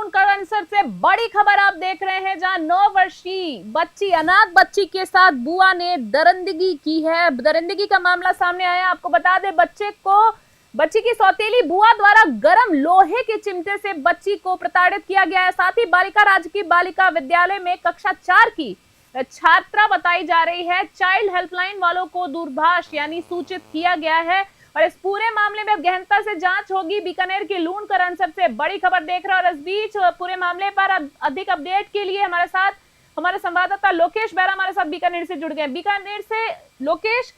लूणकरणसर से बड़ी खबर आप देख रहे हैं, जहां 9 वर्षीय बच्ची, अनाथ बच्ची के साथ बुआ ने दरिंदगी की है। दरिंदगी का मामला सामने आया। आपको बता दें, बच्ची की सौतेली बुआ द्वारा गर्म लोहे के चिमटे से बच्ची को प्रताड़ित किया गया है। साथ ही बालिका राजकीय बालिका विद्यालय में कक्षा 4 की छात्रा बताई जा रही है। चाइल्ड हेल्पलाइन वालों को दूरभाष यानी सूचित किया गया है और इस पूरे मामले में अब गहनता से जांच होगी। बीकानेर की लूणकरणसर से बड़ी खबर देख रहे हैं और इस बीच पूरे मामले पर अधिक अपडेट के लिए हमारे साथ हमारे संवाददाता लोकेश बेरा हमारे साथ बीकानेर से जुड़ गए। बीकानेर से लोकेश,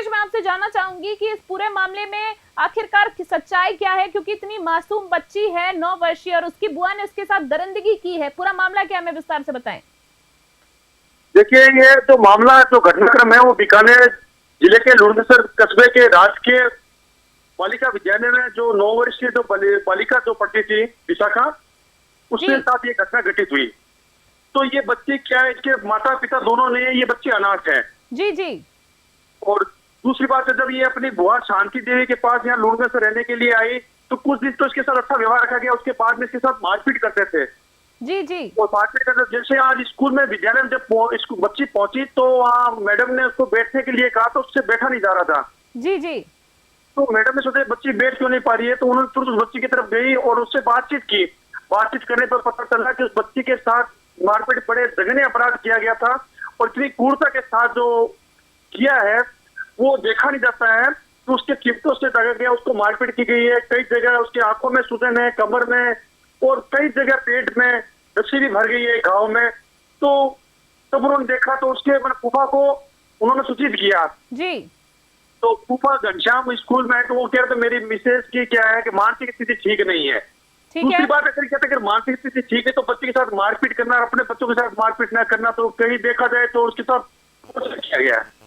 मैं आपसे जानना चाहूंगी कि इस पूरे मामले में आखिरकार की सच्चाई क्या है, क्योंकि इतनी मासूम बच्ची है 9 वर्षीय और उसकी बुआ ने उसके साथ दरिंदगी की है। पूरा मामला क्या, हमें विस्तार से बताएं। देखिए, ये जो मामला, जो घटनाक्रम है वो बीकानेर जिले के लूणकरणसर कस्बे के राजकीय बालिका विद्यालय में जो 9 वर्षीय जो बालिका जो पढ़ती थी विशाखा, उसके साथ ये घटना घटित हुई। तो ये बच्ची क्या है, इसके माता पिता दोनों ने, ये बच्ची अनाथ है। जी जी। और दूसरी बात है, जब ये अपनी बुआ शांति देवी के पास यहाँ लूणकरणसर रहने के लिए आई तो कुछ दिन तो इसके साथ अच्छा व्यवहार रखा गया, उसके बाद में इसके साथ मारपीट करते थे। जी जी। और मारपीट करते, जैसे आज स्कूल में विद्यालय में जब बच्ची पहुंची तो वहाँ मैडम ने उसको बैठने के लिए कहा तो उससे बैठा नहीं जा रहा था। जी जी। तो मैडम ने सोचा बच्ची बैठ क्यों नहीं पा रही है, तो उन्होंने तुरंत उस बच्ची की तरफ गई और उससे बातचीत की। बातचीत करने पर पता चला कि उस बच्ची के साथ मारपीट बड़े जघन्य अपराध किया गया था और इतनी क्रूरता के साथ जो किया है वो देखा नहीं जाता है। तो उसके चिमटों से दागा गया, उसको मारपीट की गई है। कई जगह उसकी आंखों में सूजन है, कमर में और कई जगह पेट में रस्सी भी भर गई है घाव में। तो तब उन्होंने देखा तो उसके फूफा को उन्होंने सूचित किया। जी। तो फूफा घनश्याम स्कूल में है, तो वो कह रहे थे मेरी मिसेज की क्या है कि मानसिक स्थिति ठीक नहीं है। दूसरी बात अगर कहते अगर मानसिक स्थिति ठीक है तो बच्चे के साथ मारपीट करना, अपने बच्चों के साथ मारपीट ना करना, तो कहीं देखा जाए तो उसके साथ किया गया है।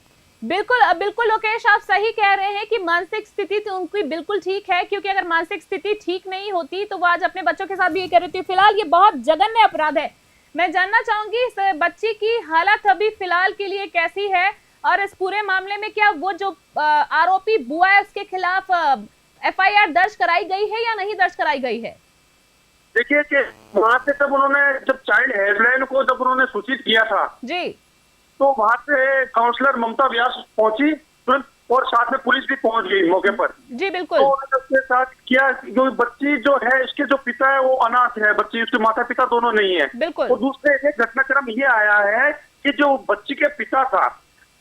बिल्कुल लोकेश, आप सही कह रहे हैं कि मानसिक स्थिति तो उनकी बिल्कुल ठीक है, क्योंकि अगर मानसिक स्थिति ठीक नहीं होती तो वो आज अपने बच्चों के साथ भी ये कर रही थी। फिलहाल ये बहुत जघन्य अपराध है। मैं जानना चाहूंगी इस बच्ची की हालत अभी फिलहाल के लिए कैसी है और इस पूरे मामले में क्या वो जो आरोपी बुआ है उसके खिलाफ FIR दर्ज कराई गई है या नहीं दर्ज कराई गई है? देखिए कि वहां से जब उन्होंने जब चाइल्ड हेल्पलाइन को जब उन्होंने सूचित किया था जी, तो वहां से काउंसलर ममता व्यास पहुंची तुरंत और साथ में पुलिस भी पहुंच गई मौके पर। जी बिल्कुल। तो उसके साथ किया, जो बच्ची जो है इसके जो पिता है वो अनाथ है, बच्ची उसके माता पिता दोनों नहीं है। बिल्कुल। और दूसरे एक घटनाक्रम ये आया है कि जो बच्ची के पिता था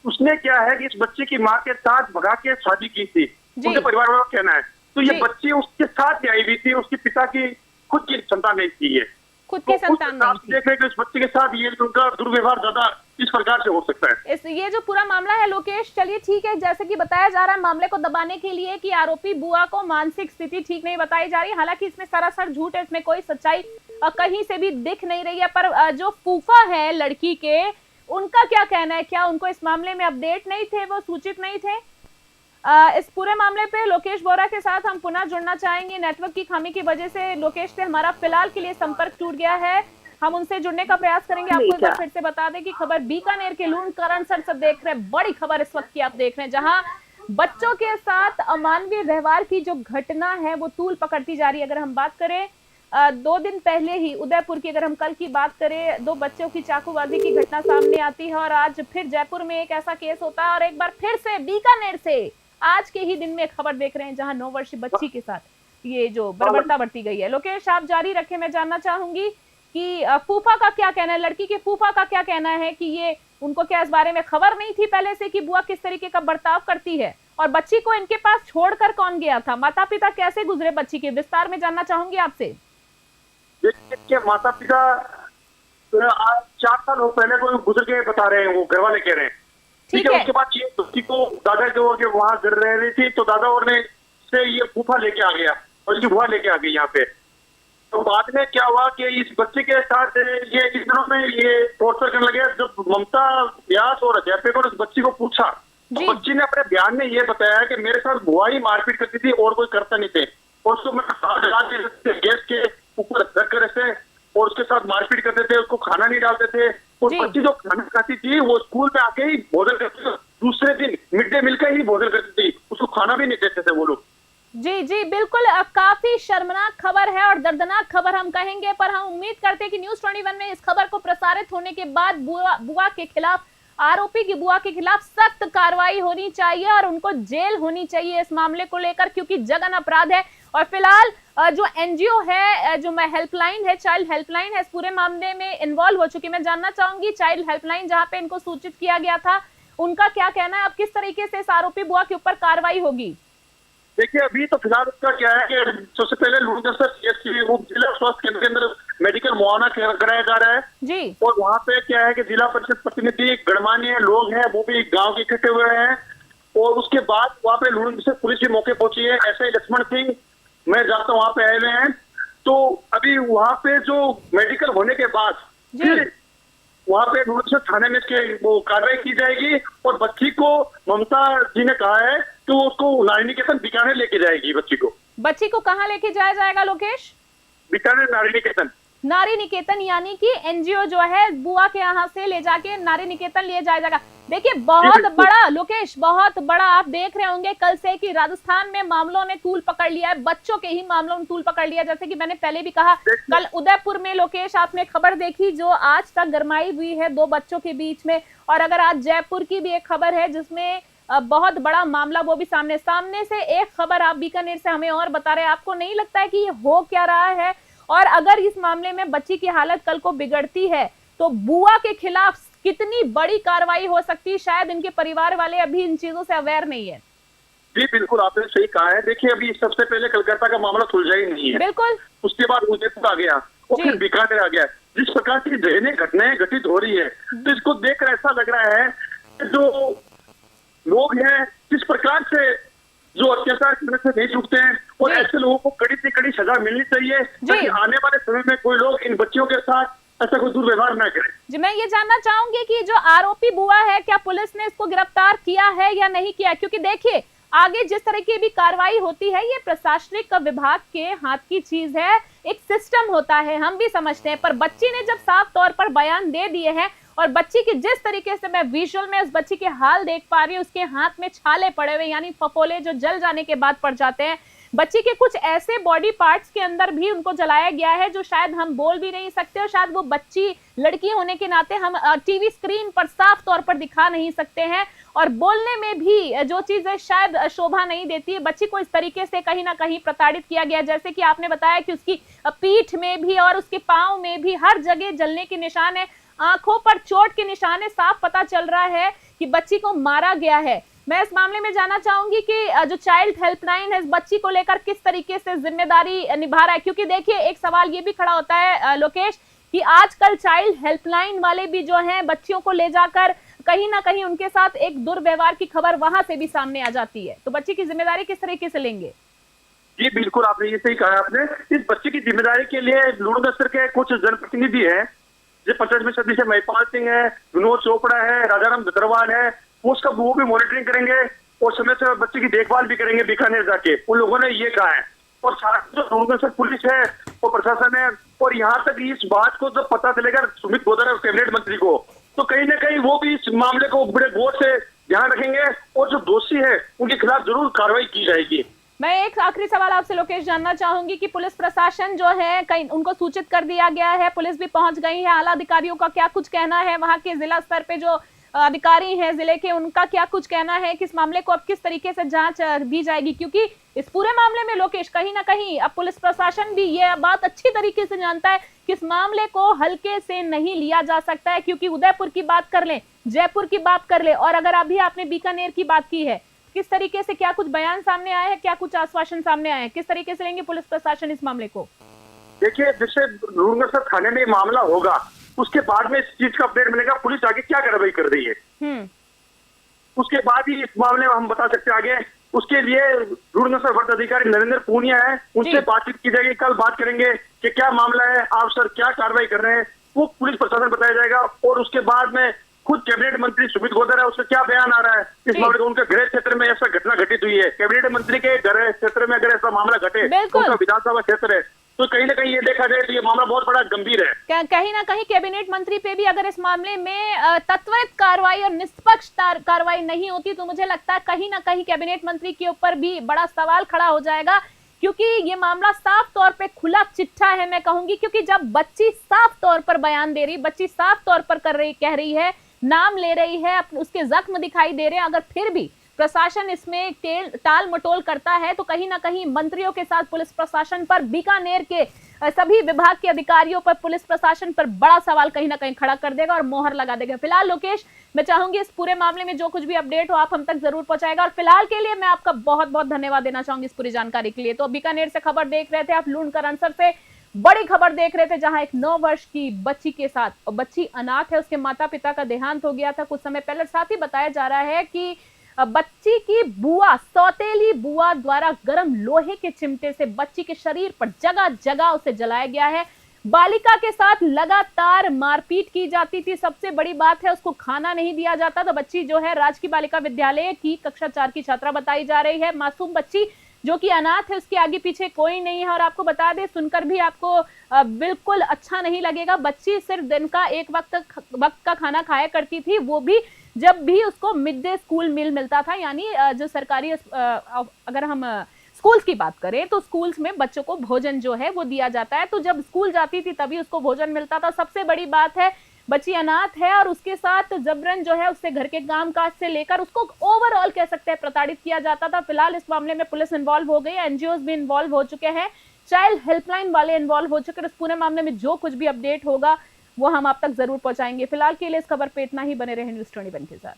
उसने क्या है कि इस बच्ची की माँ के साथ भगा के शादी की थी, उनके परिवार वालों का कहना है। तो ये बच्ची उसके साथ आई हुई थी, उसके पिता की खुद की संतान नहीं थी, ये खुद की संतान नहीं थी। देख रहे कि इस बच्चे के साथ ये उनका दुर्व्यवहार ज्यादा इस प्रकार से हो सकता है। ये जो पूरा मामला है लोकेश, चलिए ठीक है, जैसे कि बताया जा रहा है मामले को दबाने के लिए कि आरोपी बुआ को मानसिक स्थिति ठीक नहीं बताई जा रही, हालांकि इसमें सरासर झूठ है, इसमें कोई सच्चाई कहीं से भी दिख नहीं रही है। पर जो फूफा है लड़की के, उनका क्या कहना है? क्या उनको इस मामले में अपडेट नहीं थे, वो सूचित नहीं थे? इस पूरे मामले पे लोकेश बोरा के साथ हम पुनः जुड़ना चाहेंगे। नेटवर्क की खामी की वजह से लोकेश से हमारा फिलहाल के लिए संपर्क टूट गया है। हम उनसे जुड़ने का प्रयास करेंगे। आपको एक बार फिर से बता दें कि खबर बीकानेर के लूणकरणसर से देख रहे हैं, बड़ी खबर इस वक्त की आप देख रहे हैं, जहां बच्चों के साथ अमानवीय व्यवहार की जो घटना है वो तूल पकड़ती जा रही है। अगर हम बात करें 2 दिन पहले ही उदयपुर की, अगर हम कल की बात करें, 2 बच्चों की चाकूबाजी की घटना सामने आती है और आज फिर जयपुर में एक ऐसा केस होता है और एक बार फिर से बीकानेर से आज के ही दिन में खबर देख रहे हैं जहां 9 वर्षीय बच्ची के साथ ये जो बर्बरता बरती गई है। लोकेश, आप जारी रखें। मैं जानना चाहूंगी कि फूफा का क्या कहना है, लड़की के फूफा का क्या कहना है कि ये उनको क्या इस बारे में खबर नहीं थी पहले से कि बुआ किस तरीके का बर्ताव करती है, और बच्ची को इनके पास छोड़कर कौन गया था? माता पिता कैसे गुजरे बच्ची के, विस्तार में जानना चाहूंगी आपसे। देखिए, माता पिता 4 साल पहले को गुजर के बता रहे हैं, वो घर वाले कह रहे हैं। ठीक है। उसके बाद ये बच्ची को दादा जो के वहां गिर रही थी तो दादा और ने से ये फूफा लेके आ गया और इसकी बुआ लेके आ गई यहाँ पे। तो बाद में क्या हुआ कि इस बच्चे के साथ ये इस दिनों में ये टॉर्चर करने लगे। जब ममता व्यास और अजय को इस बच्ची को पूछा तो बच्ची ने अपने बयान में ये बताया कि मेरे साथ बुआ ही मारपीट करती थी और कोई करता नहीं थे, और उसको मैं गैस के ऊपर रख कर ऐसे और उसके साथ मारपीट करते थे, उसको खाना नहीं डालते थे। और बच्ची जो खाना खाती थी वो स्कूल में आके ही भोजन करती थी, दूसरे दिन मिड डे मील का ही भोजन करती थी, उसको खाना भी नहीं देते थे वो लोग। जी जी बिल्कुल, काफी शर्मनाक खबर है और दर्दनाक खबर हम कहेंगे, पर हम उम्मीद करते हैं कि न्यूज़ 21 में इस खबर को प्रसारित होने के बाद बुआ के खिलाफ, आरोपी की बुआ के खिलाफ सख्त कार्रवाई होनी चाहिए और उनको जेल होनी चाहिए इस मामले को लेकर, क्योंकि जघन्य अपराध है। और फिलहाल जो एनजीओ है, जो हेल्पलाइन है, चाइल्ड हेल्पलाइन है, इस पूरे मामले में इन्वॉल्व हो चुकी। मैं जानना चाहूंगी चाइल्ड हेल्पलाइन जहां पे इनको सूचित किया गया था, उनका क्या कहना है, अब किस तरीके से इस आरोपी बुआ के ऊपर कार्रवाई होगी? देखिए, अभी तो फिलहाल उसका क्या है कि सबसे पहले लूणगसर सीएचसी वो जिला स्वास्थ्य केंद्र के अंदर मेडिकल मुआयना कराया जा रहा है जी। और वहाँ पे क्या है कि जिला परिषद प्रतिनिधि, गणमान्य लोग हैं, वो भी गांव के इकट्ठे हुए हैं और उसके बाद वहाँ पे लूणगसर पुलिस भी मौके पहुंची है। ऐसे ही लक्ष्मण सिंह मैं जाता हूँ वहाँ पे आए हुए हैं। तो अभी वहाँ पे जो मेडिकल होने के बाद फिर वहाँ पे लूणगसर थाने में इसके वो कार्रवाई की जाएगी और बच्ची को ममता जी ने कहा है तो उसको नारी निकेतन बीकानेर लेके जाएगी। बच्ची को कहाँ लेके जाया जाएगा लोकेश? बीकानेर नारी निकेतन। नारी निकेतन, यानी कि एनजीओ जो है बुआ के यहाँ से ले जाके नारी निकेतन ले जाया जाएगा। देखिए बहुत बड़ा लोकेश, बहुत बड़ा, आप देख रहे होंगे कल से कि राजस्थान में मामलों ने तूल पकड़ लिया है, बच्चों के ही मामलों ने तूल पकड़ लिया। जैसे कि मैंने पहले भी कहा, कल उदयपुर में लोकेश आपने खबर देखी जो आज तक गरमाई हुई है 2 बच्चों के बीच में, और अगर आज जयपुर की भी एक खबर है जिसमें बहुत बड़ा मामला वो भी सामने से एक खबर आप बीकानेर से हमें और बता रहे हैं। आपको नहीं लगता है कि ये हो क्या रहा है? और अगर इस मामले में बच्ची की हालत कल को बिगड़ती है तो बुआ के खिलाफ कितनी बड़ी कार्रवाई हो सकती है? शायद इनके परिवार वाले अभी इन चीजों से अवेयर नहीं है। जी बिल्कुल, आपने सही कहा है। देखिए, अभी सबसे पहले कलकत्ता का मामला सुलझा ही नहीं है, बिल्कुल, उसके बाद उदयपुर आ गया और फिर बीकानेर आ गया। जिस प्रकार की दयनीय घटनाएं घटित हो रही है तो इसको देखकर ऐसा लग रहा है कि जो लोग हैं जिस प्रकार से जो अत्याचार करने से नहीं चूकते हैं और ऐसे लोगों को कड़ी से कड़ी सजा मिलनी चाहिए ताकि आने वाले समय में कोई लोग इन बच्चियों के साथ ऐसा कोई दुर्व्यवहार न करे। जी, मैं ये जानना चाहूंगी कि जो आरोपी बुआ है, क्या पुलिस ने इसको गिरफ्तार किया है या नहीं किया? क्योंकि देखिए आगे जिस तरह की भी कार्रवाई होती है ये प्रशासनिक विभाग के हाथ की चीज है, एक सिस्टम होता है, हम भी समझते हैं। पर बच्ची ने जब साफ तौर पर बयान दे दिए हैं और बच्ची की जिस तरीके से मैं विजुअल में उस बच्ची के हाल देख पा रही हूँ, उसके हाथ में छाले पड़े हुए यानी फफोले जो जल जाने के बाद पड़ जाते हैं, बच्ची के कुछ ऐसे बॉडी पार्ट्स के अंदर भी उनको जलाया गया है जो शायद हम बोल भी नहीं सकते और शायद वो बच्ची लड़की होने के नाते हम टीवी स्क्रीन पर साफ तौर पर दिखा नहीं सकते हैं और बोलने में भी जो चीजें शायद शोभा नहीं देती है। बच्ची को इस तरीके से कहीं ना कहीं प्रताड़ित किया गया, जैसे कि आपने बताया कि उसकी पीठ में भी और उसके पांव में भी हर जगह जलने के निशान है, आंखों पर चोट के निशान है, साफ पता चल रहा है कि बच्ची को मारा गया है। मैं इस मामले में जानना चाहूंगी कि जो चाइल्ड हेल्पलाइन है इस बच्ची को लेकर किस तरीके से जिम्मेदारी निभा रहा है, क्योंकि देखिए एक सवाल ये भी खड़ा होता है लोकेश कि आजकल चाइल्ड हेल्पलाइन वाले भी जो हैं बच्चियों को ले जाकर कहीं ना कहीं उनके साथ एक दुर्व्यवहार की खबर वहां से भी सामने आ जाती है, तो बच्ची की जिम्मेदारी किस तरीके से लेंगे? जी बिल्कुल, आपने ये सही कहा। आपने इस बच्चे की जिम्मेदारी के लिए लूणगसर के कुछ जनप्रतिनिधि हैं, जो पंचायत में सदस्य महिपाल सिंह है, विनोद चोपड़ा है, राजाराम दतरवाल है, वो भी मॉनिटरिंग करेंगे और समय से बच्चे की देखभाल भी करेंगे बीकानेर जाके, उन लोगों ने ये कहा है। और साथ जो लूणगसर पुलिस है और प्रशासन है और यहाँ तक इस बात को जब पता चलेगा सुमित गोदरा कैबिनेट मंत्री को, तो कहीं ना कहीं वो भी इस मामले को बड़े गौर से ध्यान रखेंगे और जो दोषी है उनके खिलाफ जरूर कार्रवाई की जाएगी। मैं एक आखिरी सवाल आपसे लोकेश जानना चाहूंगी कि पुलिस प्रशासन जो है कहीं उनको सूचित कर दिया गया है, पुलिस भी पहुंच गई है, आला अधिकारियों का क्या कुछ कहना है, वहां के जिला स्तर पे जो अधिकारी हैं जिले के उनका क्या कुछ कहना है कि इस मामले को अब किस तरीके से जांच दी जाएगी? क्योंकि इस पूरे मामले में लोकेश कहीं ना कहीं अब पुलिस प्रशासन भी ये बात अच्छी तरीके से जानता है कि इस मामले को हल्के से नहीं लिया जा सकता है, क्योंकि उदयपुर की बात कर लें, जयपुर की बात कर ले और अगर अभी आपने बीकानेर की बात की है, किस तरीके से क्या कुछ बयान सामने आया है, क्या कुछ आश्वासन सामने आए हैं, किस तरीके से लेंगे पुलिस प्रशासन इस मामले को? देखिए, जैसे लूणगसर थाने में मामला होगा उसके बाद में इस चीज का अपडेट मिलेगा पुलिस आगे क्या कार्रवाई कर रही है, उसके बाद ही इस मामले में हम बता सकते हैं आगे। उसके लिए लूणगसर वरिष्ठ अधिकारी नरेंद्र पूनिया है, उनसे बातचीत की जाएगी, कल बात करेंगे कि क्या मामला है, आप सर क्या कार्रवाई कर रहे हैं, वो पुलिस प्रशासन बताया जाएगा। और उसके बाद में खुद कैबिनेट मंत्री सुमित गोदरा है, उससे क्या बयान आ रहा है इस मामले को, उनके गृह क्षेत्र में ऐसा घटना घटित हुई है, कैबिनेट मंत्री के गृह क्षेत्र में अगर ऐसा मामला घटे, उनका विधानसभा क्षेत्र है, तो कहीं ना कहीं ये देखा जाए तो ये मामला बहुत बड़ा गंभीर है। कहीं ना कहीं कैबिनेट मंत्री पे भी अगर इस मामले में त्वरित कार्रवाई और निष्पक्ष कार्रवाई नहीं होती तो मुझे लगता है कहीं ना कहीं कैबिनेट मंत्री के ऊपर भी बड़ा सवाल खड़ा हो जाएगा, क्योंकि ये मामला साफ तौर पे खुला चिट्ठा है मैं कहूंगी। क्योंकि जब बच्ची साफ तौर पर बयान दे रही, बच्ची साफ तौर पर कह रही है, नाम ले रही है, उसके जख्म दिखाई दे रहे हैं, अगर फिर भी प्रशासन इसमें टाल मटोल करता है तो कहीं ना कहीं मंत्रियों के साथ पुलिस प्रशासन पर, बीकानेर के सभी विभाग के अधिकारियों पर, पुलिस प्रशासन पर बड़ा सवाल कहीं ना कहीं खड़ा कर देगा और मोहर लगा देगा। फिलहाल लोकेश, मैं चाहूंगी इस पूरे मामले में जो कुछ भी अपडेट हो आप हम तक जरूर पहुंचाएगा, और फिलहाल के लिए मैं आपका बहुत बहुत धन्यवाद देना चाहूंगी इस पूरी जानकारी के लिए। तो बीकानेर से खबर देख रहे थे आप, लूण करनसर से बड़ी खबर देख रहे थे, जहां एक 9 वर्ष की बच्ची के साथ, और बच्ची अनाथ है, उसके माता पिता का देहांत हो गया था कुछ समय पहले। साथ ही बताया जा रहा है कि बच्ची की बुआ, सौतेली बुआ द्वारा गर्म लोहे के चिमटे से बच्ची के शरीर पर जगह जगह उसे जलाया गया है। बालिका के साथ लगातार मारपीट की जाती थी। सबसे बड़ी बात है, उसको खाना नहीं दिया जाता। तो बच्ची जो है राजकीय बालिका विद्यालय की कक्षा 4 की छात्रा बताई जा रही है। मासूम बच्ची जो कि अनाथ है, उसके आगे पीछे कोई नहीं है। और आपको बता दें, सुनकर भी आपको बिल्कुल अच्छा नहीं लगेगा, बच्ची सिर्फ दिन का एक वक्त का खाना खाया करती थी, वो भी जब भी उसको मिड डे स्कूल मील मिलता था। यानी जो सरकारी, अगर हम स्कूल्स की बात करें तो स्कूल्स में बच्चों को भोजन जो है वो दिया जाता है, तो जब स्कूल जाती थी तभी उसको भोजन मिलता था। सबसे बड़ी बात है, बच्ची अनाथ है और उसके साथ जबरन जो है उससे घर के काम काज से लेकर उसको ओवरऑल कह सकते हैं प्रताड़ित किया जाता था। फिलहाल इस मामले में पुलिस इन्वॉल्व हो गई, एनजीओ भी इन्वॉल्व हो चुके हैं, चाइल्ड हेल्पलाइन वाले इन्वॉल्व हो चुके हैं। इस पूरे मामले में जो कुछ भी अपडेट होगा वो हम आप तक जरूर पहुंचाएंगे। फिलहाल के लिए इस खबर पे इतना ही, बने रहे न्यूज़ 21 के साथ।